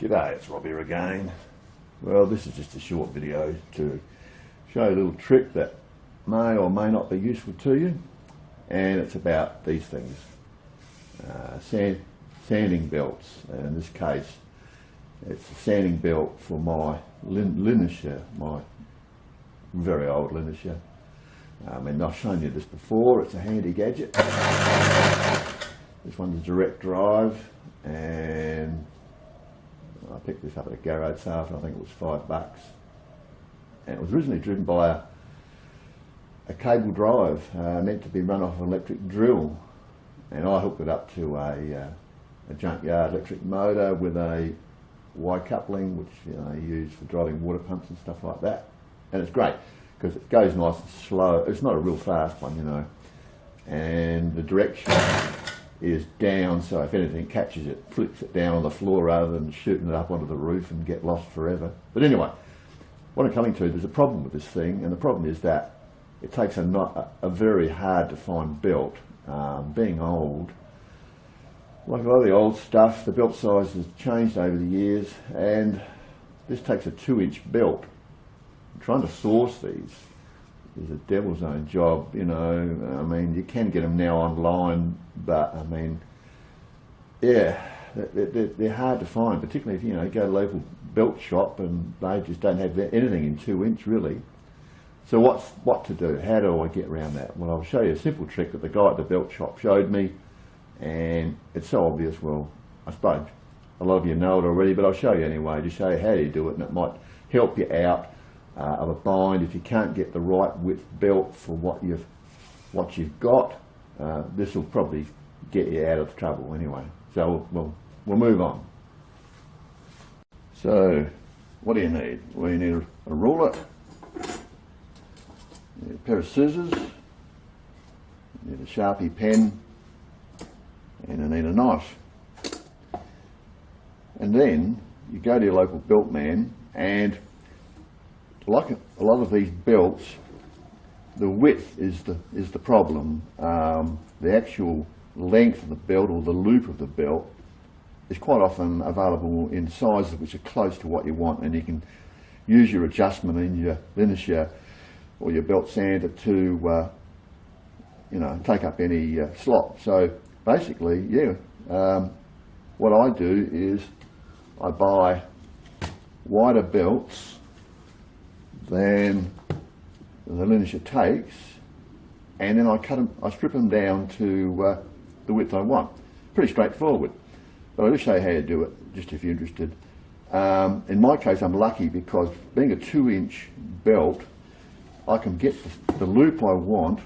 G'day, it's Rob here again. Well, this is just a short video to show you a little trick that may or may not be useful to you, and it's about these things. Sanding belts, and in this case it's a sanding belt for my Linisher, my very old Linisher. And I've shown you this before. It's a handy gadget. This one's a direct drive, and I picked this up at a garage sale for I think it was $5, and it was originally driven by a cable drive meant to be run off an electric drill, and I hooked it up to a junkyard electric motor with a Y coupling, which you use for driving water pumps and stuff like that. And it's great because it goes nice and slow. It's not a real fast one, and the direction is down, so if anything catches it, flips it down on the floor rather than shooting it up onto the roof and get lost forever. But anyway, what I'm coming to, there's a problem with this thing, and the problem is that it takes a very hard to find belt. Being old, like a lot of the old stuff, the belt size has changed over the years, and this takes a 2-inch belt. Trying to source these is a devil's own job, you can get them now online, but yeah, they're hard to find, particularly if you go to a local belt shop and they just don't have anything in 2-inch really. So what to do? How do I get around that? Well, I'll show you a simple trick that the guy at the belt shop showed me, and it's so obvious. Well, I suppose a lot of you know it already, but I'll show you anyway to show you how you do it, and it might help you out of a bind if you can't get the right width belt for what you've got. This will probably get you out of trouble anyway. So we'll move on. So what do you need? Well, you need a ruler, you need a pair of scissors, you need a Sharpie pen, and you need a knife. And then you go to your local belt man, and like a lot of these belts, the width is the problem. The actual length of the belt, or the loop of the belt, is quite often available in sizes which are close to what you want, and you can use your adjustment in your Linisher or your belt sander to take up any slot. So basically, what I do is I buy wider belts than the Linisher takes, and then I strip them down to the width I want. Pretty straightforward, but I'll just show you how to do it, just if you're interested. In my case, I'm lucky because being a 2-inch belt, I can get the loop I want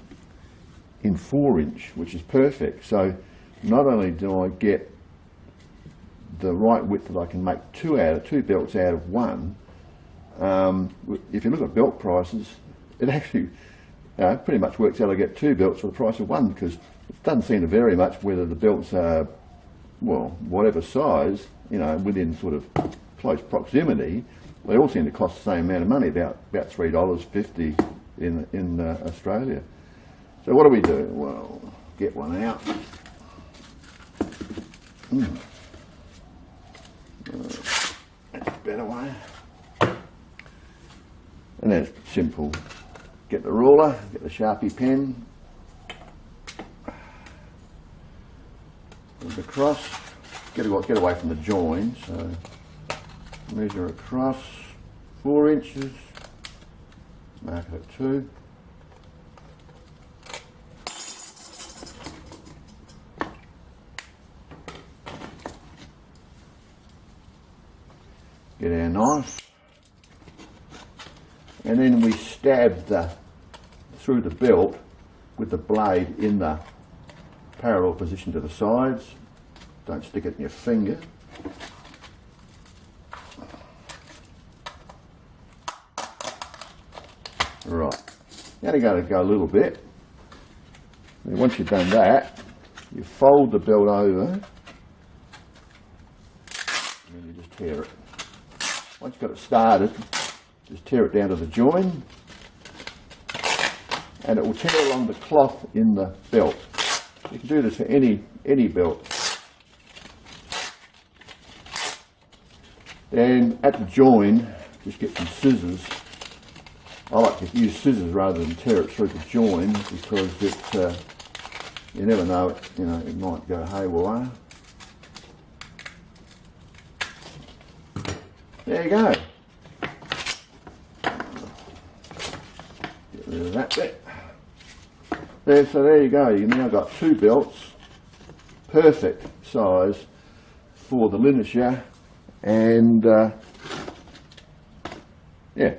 in 4-inch, which is perfect. So not only do I get the right width that I can make two belts out of one, if you look at belt prices, it actually pretty much works out. I get 2 belts for the price of one, because it doesn't seem to vary much whether the belts are, well, whatever size, within sort of close proximity. They all seem to cost the same amount of money, about $3.50 in Australia. So what do? Well, get one out. That's a better way. And then it's simple. Get the ruler, get the Sharpie pen, move across, get away from the join, so measure across 4 inches, mark it at 2. Get our knife, and then we stab through the belt with the blade in the parallel position to the sides. Don't stick it in your finger. Right, now you got to go a little bit. And once you've done that, you fold the belt over, and then you just tear it. Once you've got it started, just tear it down to the join, and it will tear along the cloth in the belt. You can do this for any belt. Then at the join, just get some scissors. I like to use scissors rather than tear it through the join because it, you never know, it might go haywire. There you go. Get rid of that bit. There, so there you go. You've now got two belts, perfect size for the lineature, and yeah,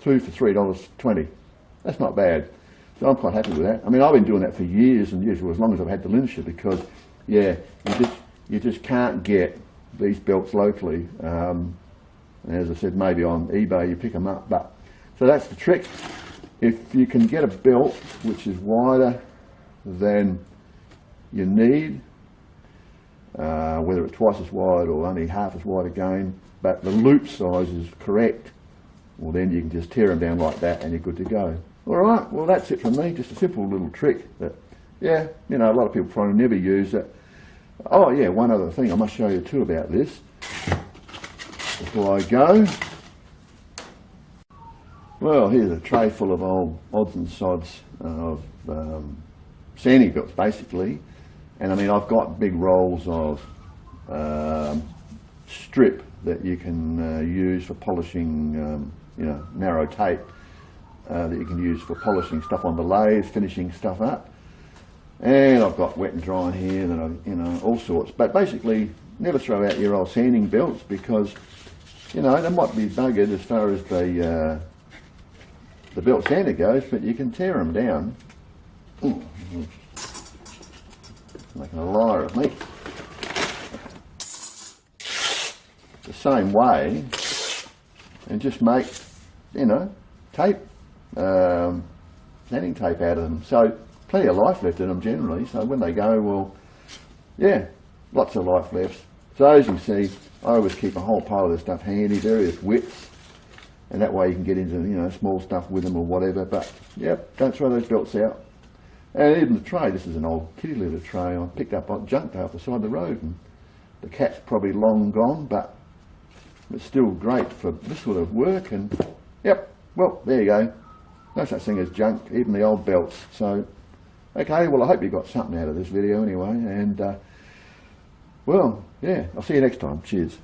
two for $3.20. That's not bad. So I'm quite happy with that. I mean, I've been doing that for years and years, as long as I've had the lineature, because yeah, you just can't get these belts locally. And as I said, maybe on eBay you pick them up. But so that's the trick. If you can get a belt which is wider than you need, whether it's twice as wide or only half as wide again, but the loop size is correct, well then you can just tear them down like that and you're good to go. Alright, well that's it from me, just a simple little trick that, yeah, a lot of people probably never use it. Oh yeah, one other thing I must show you too about this before I go. Well, here's a tray full of old odds and sods of sanding belts, basically. And I mean, I've got big rolls of strip that you can use for polishing, narrow tape that you can use for polishing stuff on the lathe, finishing stuff up. And I've got wet and dry in here, that all sorts. But basically, never throw out your old sanding belts because, they might be buggered as far as the belt sander goes, but you can tear them down. Ooh, making a liar of me. The same way, and just make, tape, sanding tape out of them. So plenty of life left in them generally. So when they go, well, yeah, lots of life left. So as you see, I always keep a whole pile of this stuff handy, various widths. And that way you can get into, small stuff with them or whatever. But, yep, don't throw those belts out. And even the tray, this is an old kitty litter tray I picked up on junk off the side of the road. And the cat's probably long gone, but it's still great for this sort of work. And, yep, well, there you go. No such thing as junk, even the old belts. So, okay, well, I hope you got something out of this video anyway. And, well, yeah, I'll see you next time. Cheers.